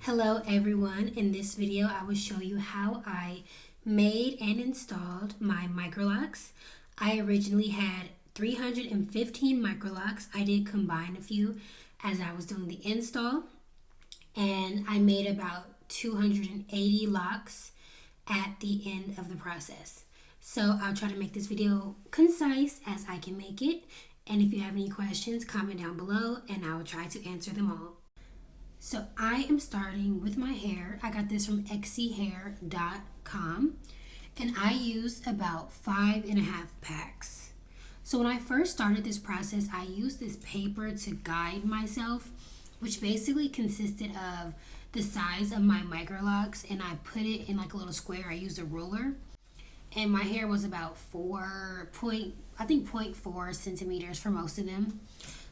Hello everyone, in this video I will show you how I made and installed my microlocs. I originally had 315 microlocs. I did combine a few as I was doing the install, and I made about 280 locks at the end of the process. So I'll try to make this video concise as I can make it, and if you have any questions, comment down below and I will try to answer them all. So I am starting with my hair. I got this from xchair.com and I used about 5.5 packs. So when I first started this process, I used this paper to guide myself, which basically consisted of the size of my microlocs, and I put it in like a little square. I used a ruler, and my hair was about 0.4 centimeters for most of them.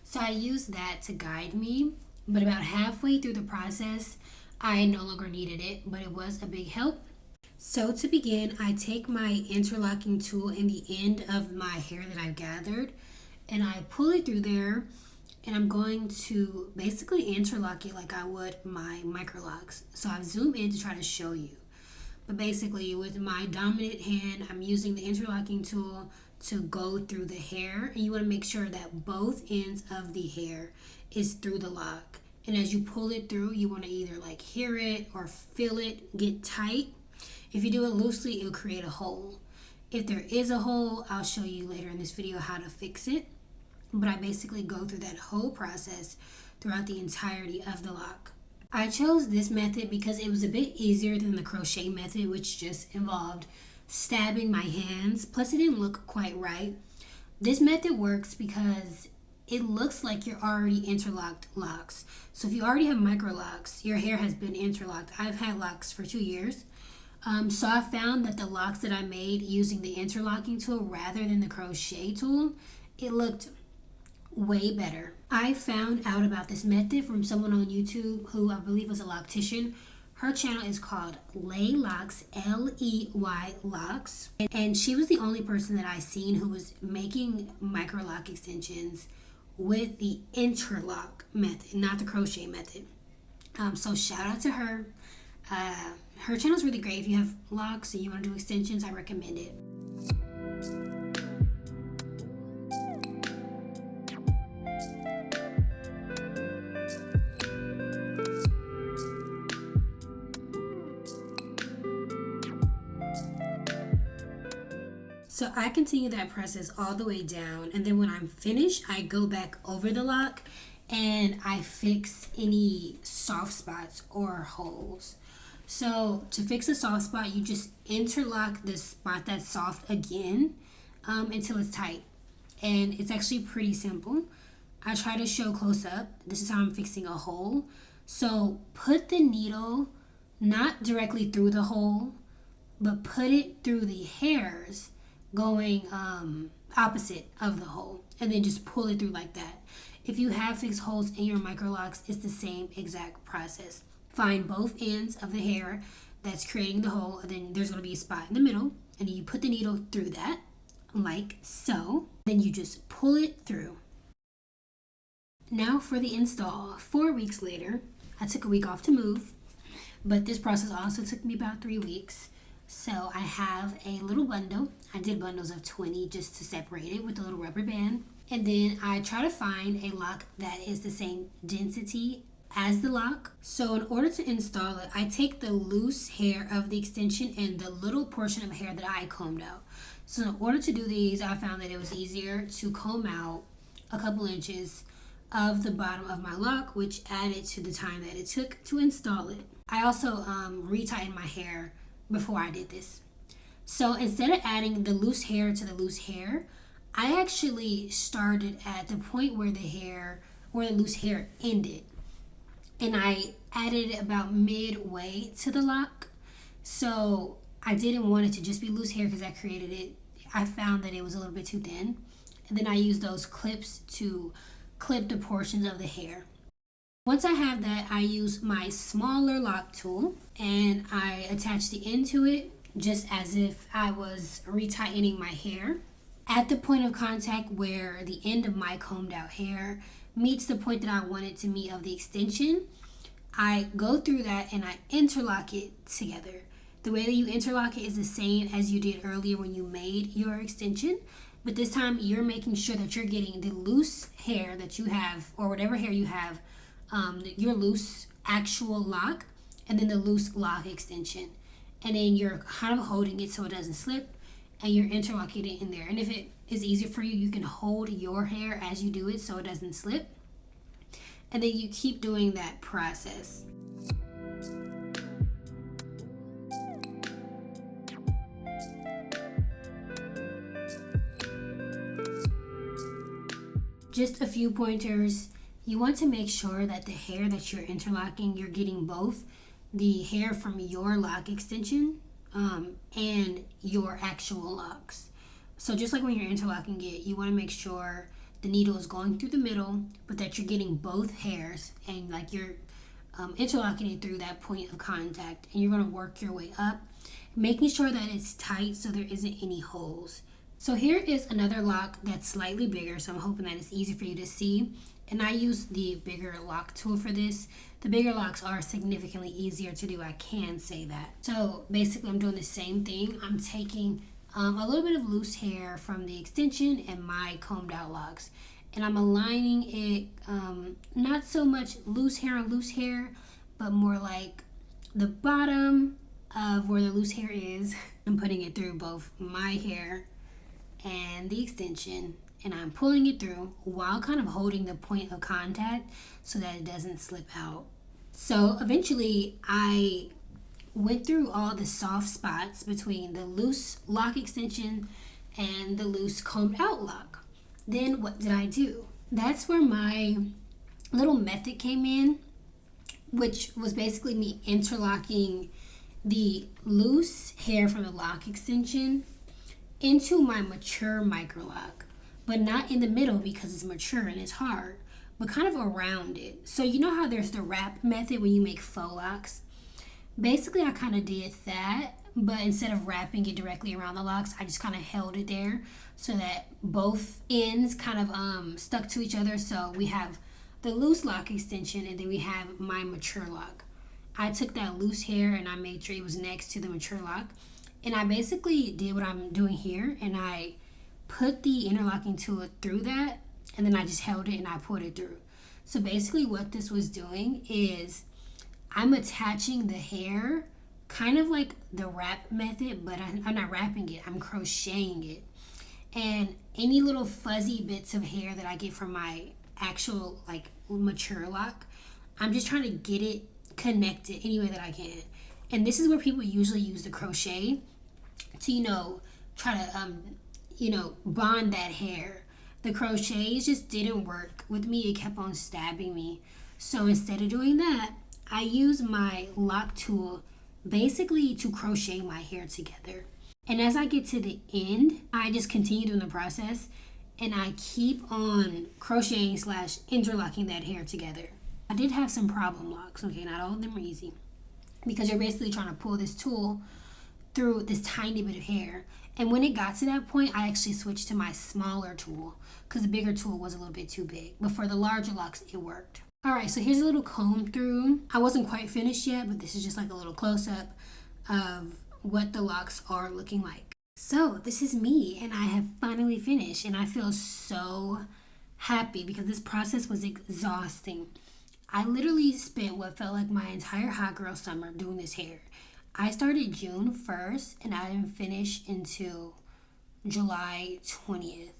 So I used that to guide me. But about halfway through the process, I no longer needed it, but it was a big help. So to begin, I take my interlocking tool in the end of my hair that I've gathered, and I pull it through there, and I'm going to basically interlock it like I would my microlocs. So I've zoomed in to try to show you. But basically, with my dominant hand, I'm using the interlocking tool to go through the hair, and you want to make sure that both ends of the hair is through the lock. And as you pull it through, you want to either like hear it or feel it get tight. If you do it loosely, it'll create a hole. If there is a hole, I'll show you later in this video how to fix it. But I basically go through that whole process throughout the entirety of the lock. I chose this method because it was a bit easier than the crochet method, which just involved stabbing my hands. Plus, it didn't look quite right. This method works because it looks like you're already interlocked locks. So if you already have microlocs, your hair has been interlocked. I've had locks for 2 years. So I found that the locks that I made using the interlocking tool rather than the crochet tool, it looked way better. I found out about this method from someone on YouTube who I believe was a loctician. Her channel is called Ley Locks, Ley Locks. And she was the only person that I seen who was making microloc extensions with the interlock method, not the crochet method. So shout out to her. Her channel is really great. If you have locks and you want to do extensions, I recommend it. So I continue that process all the way down, and then when I'm finished, I go back over the lock and I fix any soft spots or holes. So to fix a soft spot, you just interlock the spot that's soft again until it's tight. And it's actually pretty simple. I try to show close up. This is how I'm fixing a hole. So put the needle not directly through the hole, but put it through the hairs going opposite of the hole, and then just pull it through like that. If you have fixed holes in your microlocs, it's the same exact process. Find both ends of the hair that's creating the hole, and then there's going to be a spot in the middle, and then you put the needle through that like so. Then you just pull it through. Now for the install. 4 weeks later, I took a week off to move, but this process also took me about 3 weeks. So I have a little bundle. I did bundles of 20 just to separate it with a little rubber band. And then I try to find a lock that is the same density as the lock. So in order to install it, I take the loose hair of the extension and the little portion of hair that I combed out. So in order to do these, I found that it was easier to comb out a couple inches of the bottom of my lock, which added to the time that it took to install it. I also retightened my hair before I did this. So instead of adding the loose hair to the loose hair, I actually started at the point where the loose hair ended, and I added it about midway to the lock. So I didn't want it to just be loose hair because I found that it was a little bit too thin, and then I used those clips to clip the portions of the hair. Once I have that, I use my smaller lock tool and I attach the end to it just as if I was retightening my hair. At the point of contact where the end of my combed out hair meets the point that I want it to meet of the extension, I go through that and I interlock it together. The way that you interlock it is the same as you did earlier when you made your extension, but this time you're making sure that you're getting the loose hair that you have, or whatever hair you have, your loose actual lock, and then the loose lock extension. And then you're kind of holding it so it doesn't slip, and you're interlocking it in there. And if it is easier for you, you can hold your hair as you do it so it doesn't slip. And then you keep doing that process. Just a few pointers. You want to make sure that the hair that you're interlocking, you're getting both the hair from your lock extension and your actual locks. So just like when you're interlocking it, you want to make sure the needle is going through the middle, but that you're getting both hairs, and like you're interlocking it through that point of contact, and you're going to work your way up, making sure that it's tight so there isn't any holes. So here is another lock that's slightly bigger, so I'm hoping that it's easy for you to see. And I use the bigger lock tool for this. The bigger locks are significantly easier to do, I can say that. So basically I'm doing the same thing. I'm taking a little bit of loose hair from the extension and my combed out locks, and I'm aligning it, not so much loose hair on loose hair, but more like the bottom of where the loose hair is. I'm putting it through both my hair and the extension, and I'm pulling it through while kind of holding the point of contact so that it doesn't slip out. So eventually I went through all the soft spots between the loose lock extension and the loose combed out lock. Then what did I do? That's where my little method came in, which was basically me interlocking the loose hair from the lock extension into my mature microloc, but not in the middle because it's mature and it's hard, but kind of around it. So you know how there's the wrap method when you make faux locks? Basically, I kind of did that, but instead of wrapping it directly around the locks, I just kind of held it there so that both ends kind of stuck to each other. So we have the loose lock extension, and then we have my mature lock. I took that loose hair and I made sure it was next to the mature lock, and I basically did what I'm doing here, and I put the interlocking tool through that, and then I just held it and I pulled it through. So basically what this was doing is I'm attaching the hair kind of like the wrap method, but I'm not wrapping it, I'm crocheting it. And any little fuzzy bits of hair that I get from my actual like mature lock, I'm just trying to get it connected any way that I can. And this is where people usually use the crochet to, try to, bond that hair. The crochets just didn't work with me. It kept on stabbing me. So instead of doing that, I use my lock tool basically to crochet my hair together. And as I get to the end, I just continue doing the process, and I keep on crocheting / interlocking that hair together. I did have some problem locks, okay? Not all of them are easy, because you're basically trying to pull this tool through this tiny bit of hair. And when it got to that point, I actually switched to my smaller tool because the bigger tool was a little bit too big. But for the larger locks, it worked. All right, so here's a little comb through. I wasn't quite finished yet, but this is just like a little close-up of what the locks are looking like. So this is me, and I have finally finished, and I feel so happy because this process was exhausting. I literally spent what felt like my entire hot girl summer doing this hair. I started June 1st, and I didn't finish until July 20th.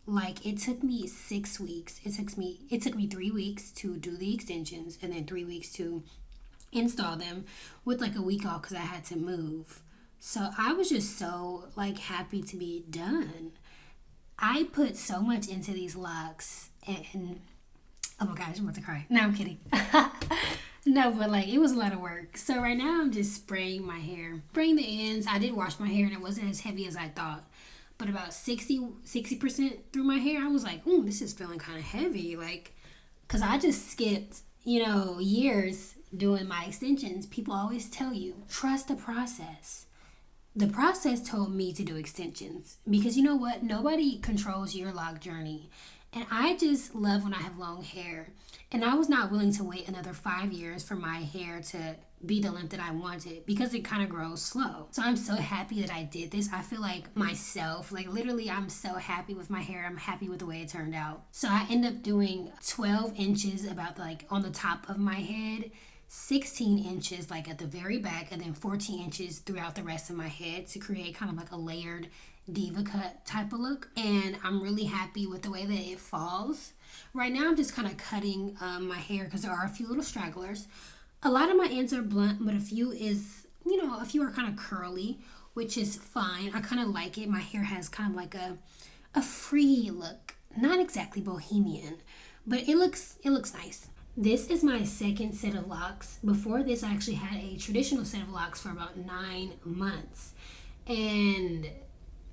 Like, it took me 6 weeks. It took me 3 weeks to do the extensions, and then 3 weeks to install them, with like a week off because I had to move. So I was just so happy to be done. I put so much into these locks, and oh my gosh, I'm about to cry. No, I'm kidding. No, but it was a lot of work. So right now I'm just spraying my hair, spraying the ends. I did wash my hair, and it wasn't as heavy as I thought. But about 60% through my hair, I was like, ooh, this is feeling kind of heavy. Because I just skipped, years doing my extensions. People always tell you, trust the process. The process told me to do extensions. Because you know what? Nobody controls your lock journey. And I just love when I have long hair. And I was not willing to wait another 5 years for my hair to be the length that I wanted because it kind of grows slow. So I'm so happy that I did this. I feel like myself, like literally I'm so happy with my hair. I'm happy with the way it turned out. So I end up doing 12 inches about like on the top of my head, 16 inches like at the very back, and then 14 inches throughout the rest of my head to create kind of like a layered diva cut type of look. And I'm really happy with the way that it falls. Right now I'm just kind of cutting my hair because there are a few little stragglers. A lot of my ends are blunt, but a few are kind of curly, which is fine. I kind of like it. My hair has kind of like a free look. Not exactly bohemian, but it looks nice. This is my second set of locks. Before this, I actually had a traditional set of locks for about 9 months. And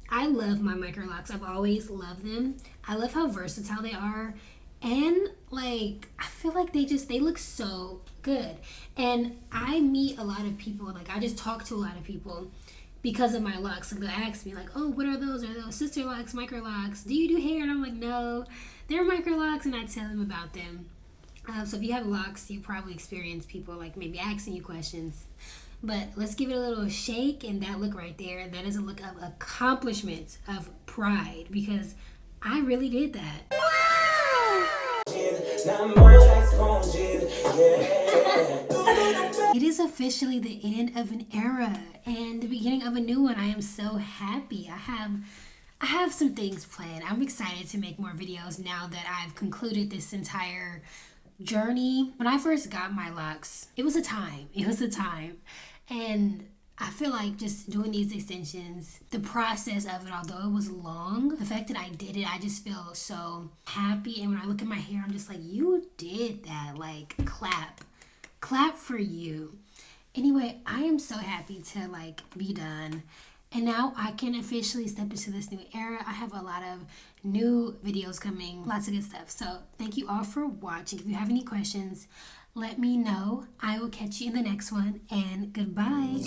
I love my microlocs. I've always loved them. I love how versatile they are. And like, I feel like they look so good. And I meet a lot of people, like I just talk to a lot of people because of my locks. Like they'll ask me like, oh, what are those? Are those sister locks, microlocs? Do you do hair? And I'm like, no, they're microlocs. And I tell them about them. So if you have locks, you probably experience people like maybe asking you questions. But let's give it a little shake, and that look right there, that is a look of accomplishment, of pride, because I really did that. It is officially the end of an era and the beginning of a new one. I am so happy. I have some things planned. I'm excited to make more videos now that I've concluded this entire journey. When I first got my locks, it was a time. And I feel like just doing these extensions, the process of it, although it was long, the fact that I did it, I just feel so happy. And when I look at my hair, I'm just like, you did that. Like, clap for you. Anyway, I am so happy to like be done. And now I can officially step into this new era. I have a lot of new videos coming, lots of good stuff. So thank you all for watching. If you have any questions, let me know. I will catch you in the next one, and goodbye.